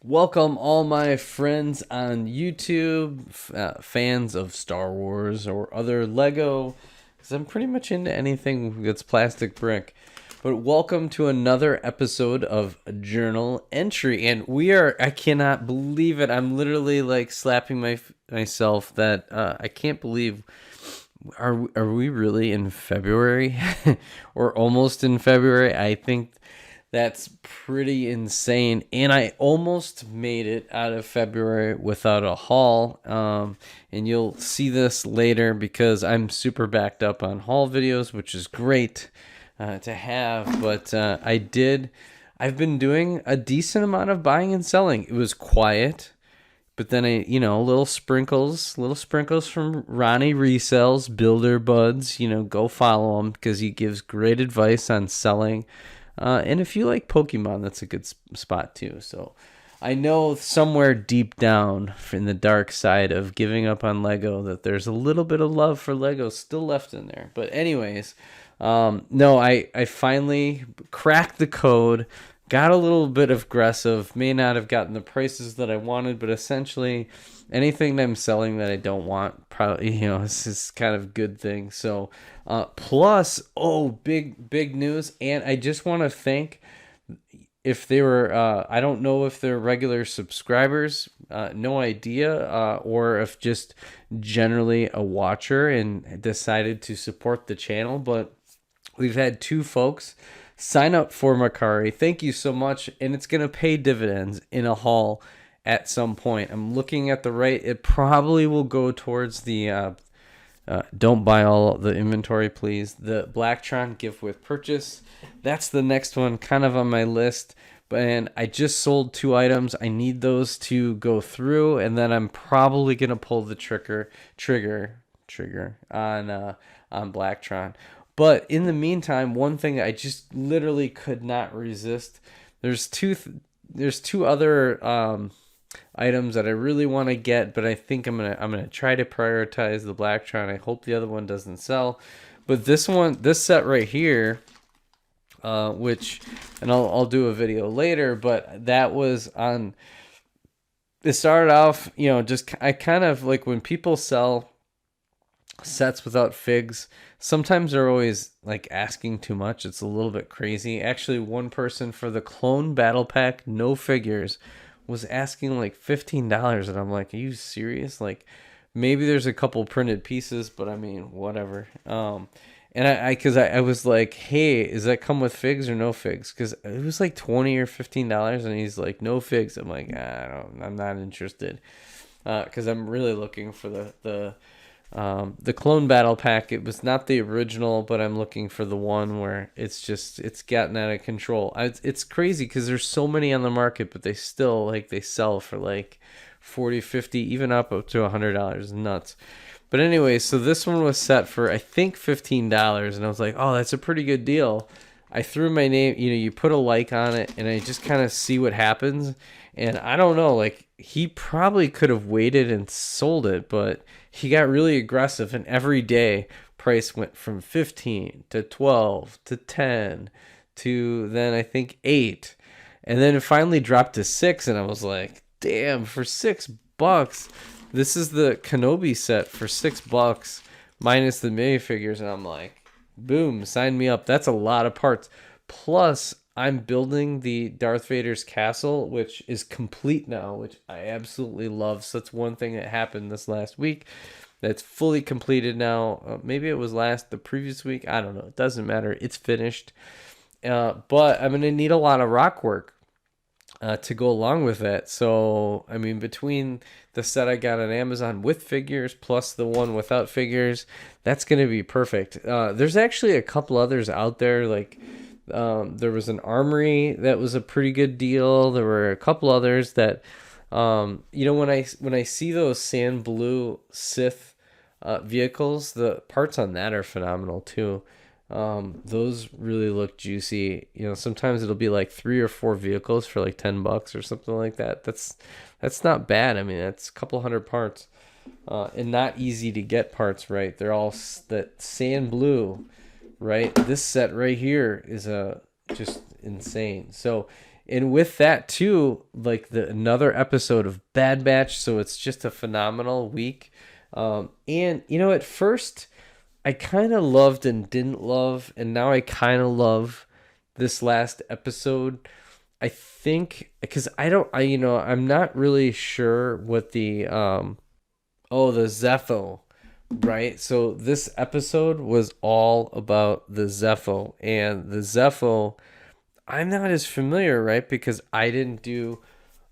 Welcome, all my friends on YouTube, fans of Star Wars or other Lego, because I'm pretty much into anything that's plastic brick. But welcome to another episode of Journal Entry, and I cannot believe it. I'm literally like slapping myself that I can't believe. Are we really in February or almost in February? I think that's pretty insane. And I almost made it out of February without a haul. And you'll see this later because I'm super backed up on haul videos, which is great to have. But I've been doing a decent amount of buying and selling. It was quiet. But then little sprinkles from Ronnie Resells, Builder Buds. Go follow him because he gives great advice on selling. And if you like Pokemon, that's a good spot too. So I know somewhere deep down in the dark side of giving up on Lego that there's a little bit of love for Lego still left in there. But anyways, no, I finally cracked the code. Got a little bit aggressive, may not have gotten the prices that I wanted, but essentially anything that I'm selling that I don't want, probably, this is kind of good thing. So, plus, big news. And I just want to thank if they were, I don't know if they're regular subscribers, no idea, or if just generally a watcher and decided to support the channel. But we've had two folks sign up for Mercari. Thank you so much. And it's going to pay dividends in a haul at some point. I'm looking at the right. It probably will go towards the, don't buy all the inventory, please. The Blacktron gift with purchase. That's the next one kind of on my list. And I just sold 2 items. I need those to go through. And then I'm probably going to pull the trigger on Blacktron. But in the meantime, one thing I just literally could not resist. There's two other items that I really want to get, but I think I'm gonna try to prioritize the Blacktron. I hope the other one doesn't sell. But this set right here, which, and I'll do a video later, but that was on. It started off, I kind of like when people sell sets without figs. Sometimes they're always like asking too much. It's a little bit crazy. Actually, one person for the Clone Battle Pack, no figures, was asking like $15, and I'm like, are you serious? Like, maybe there's a couple printed pieces, but I mean, whatever. And I was like, hey, does that come with figs or no figs? Because it was like $20 or $15, and he's like, no figs. I'm like, I'm not interested, because I'm really looking for the Clone Battle Pack. It was not the original, but I'm looking for the one where it's gotten out of control. It's crazy because there's so many on the market, but they still they sell for like 40, 50, even up to $100. Nuts. But anyway, so this one was set for I think $15, and I was like, oh, that's a pretty good deal. I threw my name, you put a like on it, and I just kind of see what happens. And I don't know, like, he probably could have waited and sold it, but he got really aggressive, and every day price went from 15 to 12 to 10 to then I think 8. And then it finally dropped to 6, and I was like, damn, for $6. This is the Kenobi set for $6 minus the minifigures, and I'm like, boom, sign me up. That's a lot of parts. Plus, I'm building the Darth Vader's castle, which is complete now, which I absolutely love. So that's one thing that happened this last week. That's fully completed now. Maybe it was the previous week. I don't know. It doesn't matter. It's finished. But I'm going to need a lot of rock work to go along with that. So, I mean, between the set I got on Amazon with figures plus the one without figures, that's going to be perfect. There's actually a couple others out there. Like, there was an Armory that was a pretty good deal. There were a couple others that, when I see those sand blue Sith vehicles, the parts on that are phenomenal too. Those really look juicy. Sometimes it'll be like 3 or 4 vehicles for like $10 or something like that. That's not bad. I mean, that's a couple hundred parts, and not easy to get parts right. They're all that sand blue, right? This set right here is just insane. So And with that too, like another episode of Bad Batch, so it's just a phenomenal week. And at first I kind of loved and didn't love, and now I kind of love this last episode. I think because I'm not really sure what the Zepho, right? So this episode was all about the Zepho, and the Zepho I'm not as familiar, right? Because I didn't do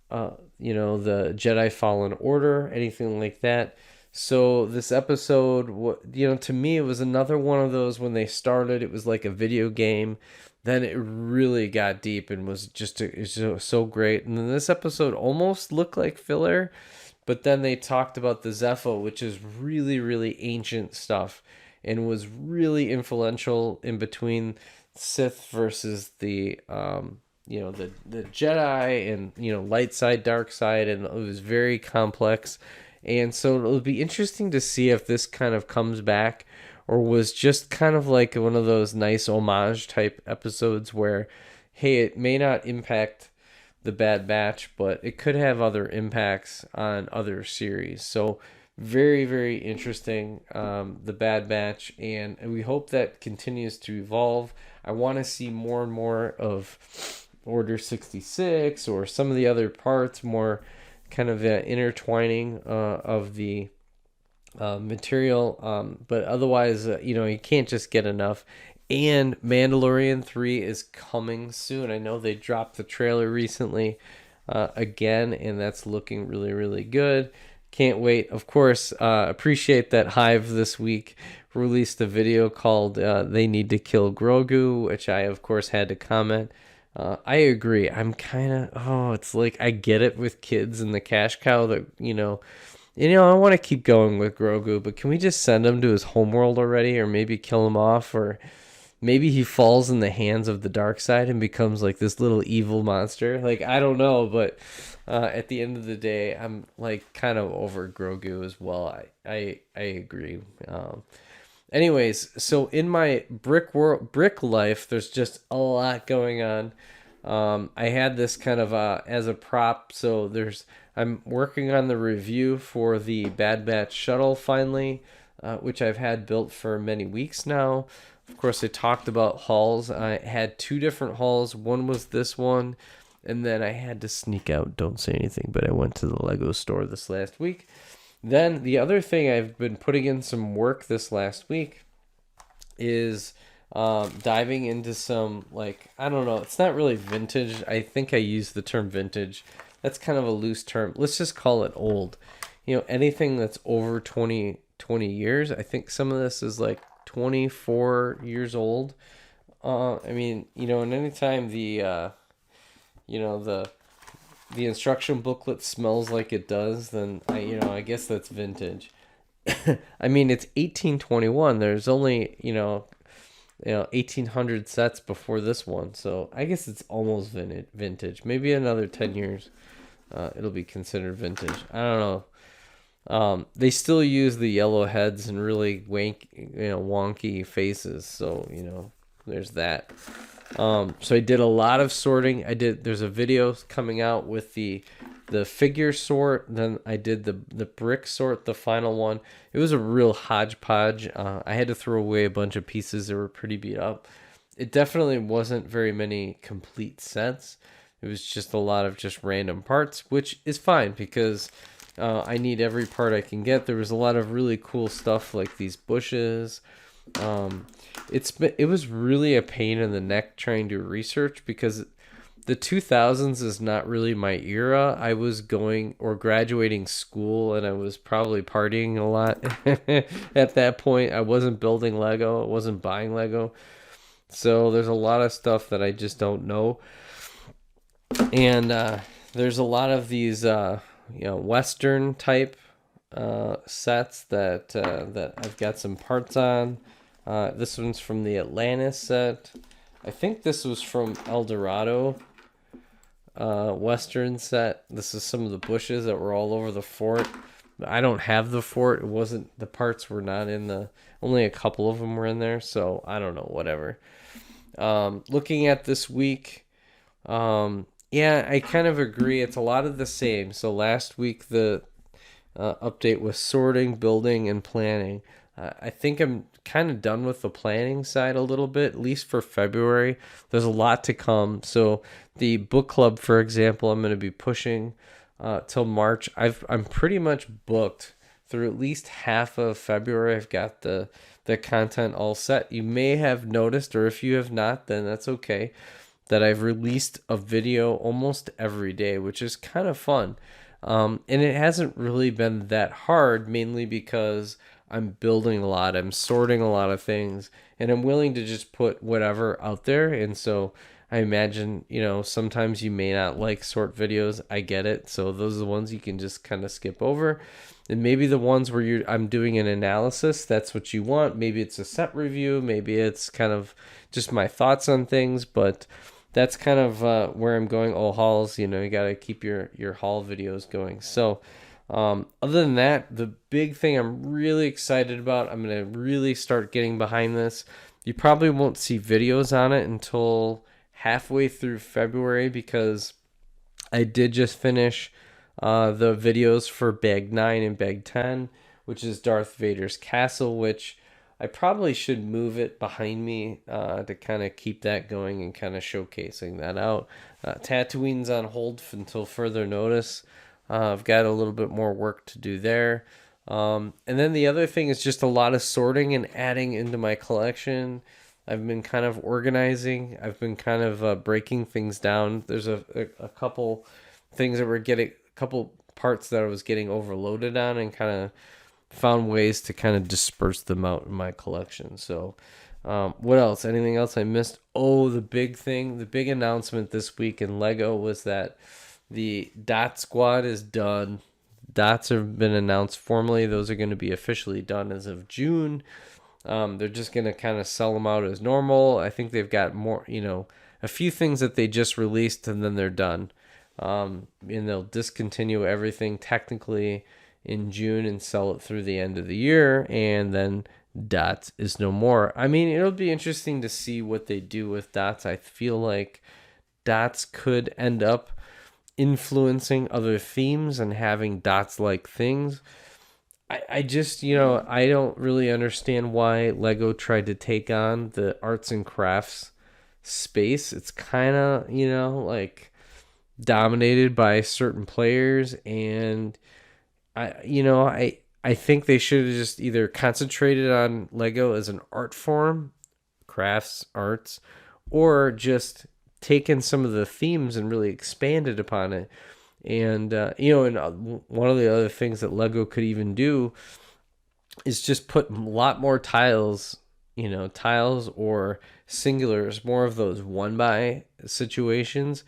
the Jedi Fallen Order, anything like that. So this episode, to me, it was another one of those when they started, it was like a video game. Then it really got deep and was just so great. And then this episode almost looked like filler, but then they talked about the Zepho, which is really, really ancient stuff and was really influential in between Sith versus the Jedi, and light side, dark side, and it was very complex. And so it'll be interesting to see if this kind of comes back or was just kind of like one of those nice homage type episodes where, hey, it may not impact the Bad Batch, but it could have other impacts on other series. So very, very interesting, the Bad Batch, and we hope that continues to evolve. I want to see more and more of Order 66 or some of the other parts, more kind of intertwining of the material. But otherwise, you can't just get enough. And Mandalorian 3 is coming soon. I know they dropped the trailer recently again, and that's looking really, really good. Can't wait. Of course, appreciate that Hive this week released a video called They Need to Kill Grogu, which I, of course, had to comment. I agree. I'm kind of, it's like I get it with kids and the cash cow that, I want to keep going with Grogu, but can we just send him to his homeworld already, or maybe kill him off, or maybe he falls in the hands of the dark side and becomes like this little evil monster? Like, I don't know, but at the end of the day, I'm like kind of over Grogu as well. I agree. Anyways, so in my brick life, there's just a lot going on. I had this kind of as a prop, so I'm working on the review for the Bad Batch shuttle finally, which I've had built for many weeks now. Of course, I talked about hauls. I had 2 different hauls. One was this one, and then I had to sneak out. Don't say anything, but I went to the Lego store this last week. Then the other thing I've been putting in some work this last week is diving into some, like, I don't know, it's not really vintage. I think I use the term vintage. That's kind of a loose term. Let's just call it old. Anything that's over 20 years. I think some of this is like 24 years old. I mean, and anytime the instruction booklet smells like it does, then I guess that's vintage. I mean, it's 1821. There's only 1800 sets before this one, so I guess it's almost vintage. Maybe another 10 years, it'll be considered vintage. I don't know. They still use the yellow heads and really wonky faces, so there's that. So I did a lot of sorting. There's a video coming out with the figure sort. Then I did the brick sort, the final one. It was a real hodgepodge. I had to throw away a bunch of pieces that were pretty beat up. It definitely wasn't very many complete sets. It was just a lot of just random parts, which is fine because I need every part I can get. There was a lot of really cool stuff like these bushes. It was really a pain in the neck trying to research because the 2000s is not really my era. I was going or graduating school, and I was probably partying a lot at that point. I wasn't building Lego. I wasn't buying Lego. So there's a lot of stuff that I just don't know. And there's a lot of these Western type sets that I've got some parts on. This one's from the Atlantis set. I think this was from El Dorado Western set. This is some of the bushes that were all over the fort. I don't have the fort. It wasn't, the parts were not in only a couple of them were in there, so I don't know, whatever. Looking at this week, Yeah, I kind of agree. It's a lot of the same. So last week the update was sorting, building, and planning. I think I'm kind of done with the planning side a little bit, at least for February. There's a lot to come. So the book club, for example, I'm going to be pushing till March. I'm pretty much booked through at least half of February. I've got the content all set. You may have noticed, or if you have not, then that's okay, that I've released a video almost every day, which is kind of fun. And it hasn't really been that hard, mainly because I'm building a lot, I'm sorting a lot of things, and I'm willing to just put whatever out there. And so I imagine, sometimes you may not like sort videos. I get it. So those are the ones you can just kind of skip over. And maybe the ones where I'm doing an analysis, that's what you want. Maybe it's a set review, maybe it's kind of just my thoughts on things, but that's kind of where I'm going. All hauls, you got to keep your haul videos going. So other than that, the big thing I'm really excited about, I'm going to really start getting behind this. You probably won't see videos on it until halfway through February, because I did just finish the videos for Bag 9 and Bag 10, which is Darth Vader's castle, which I probably should move it behind me to kind of keep that going and kind of showcasing that out. Tatooine's on hold until further notice. I've got a little bit more work to do there. And then the other thing is just a lot of sorting and adding into my collection. I've been kind of organizing. I've been kind of breaking things down. There's a couple things that a couple parts that I was getting overloaded on, and kind of found ways to kind of disperse them out in my collection. So what else? Anything else I missed? Oh, the big announcement this week in Lego was that the Dot Squad is done. Dots have been announced formally. Those are going to be officially done as of June. They're just going to kind of sell them out as normal. I think they've got more, a few things that they just released, and then they're done. And they'll discontinue everything technically in June and sell it through the end of the year, and then Dots is no more. I mean, it'll be interesting to see what they do with Dots. I feel like Dots could end up influencing other themes and having Dots like things. I just, I don't really understand why Lego tried to take on the arts and crafts space. It's kind of, like dominated by certain players, and I think they should have just either concentrated on Lego as an art form, crafts, arts, or just taken some of the themes and really expanded upon it. And one of the other things that Lego could even do is just put a lot more tiles, tiles or singulars, more of those one by situations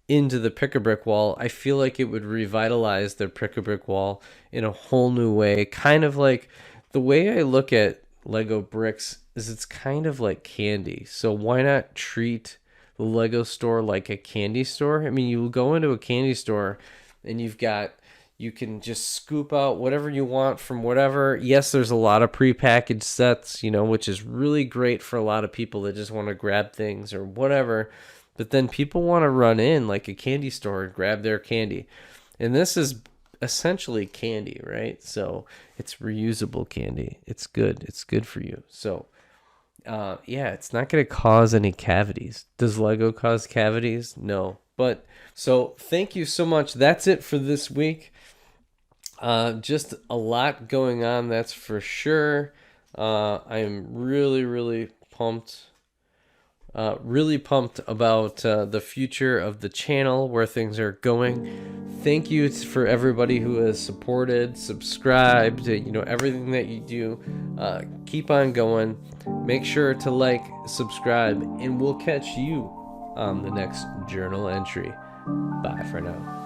into the Pick-a-Brick wall. I feel like it would revitalize their Pick-a-Brick wall in a whole new way. Kind of like the way I look at Lego bricks is it's kind of like candy. So why not treat the Lego store like a candy store? I mean, you go into a candy store and you can just scoop out whatever you want from whatever. Yes, there's a lot of prepackaged sets, which is really great for a lot of people that just want to grab things or whatever. But then people want to run in like a candy store and grab their candy. And this is essentially candy, right? So it's reusable candy. It's good. It's good for you. So it's not going to cause any cavities. Does Lego cause cavities? No. But so thank you so much. That's it for this week. Just a lot going on, that's for sure. I'm really, really pumped. Really pumped about the future of the channel, where things are going. Thank you for everybody who has supported, subscribed, everything that you do. Keep on going. Make sure to like, subscribe, and we'll catch you on the next journal entry. Bye for now.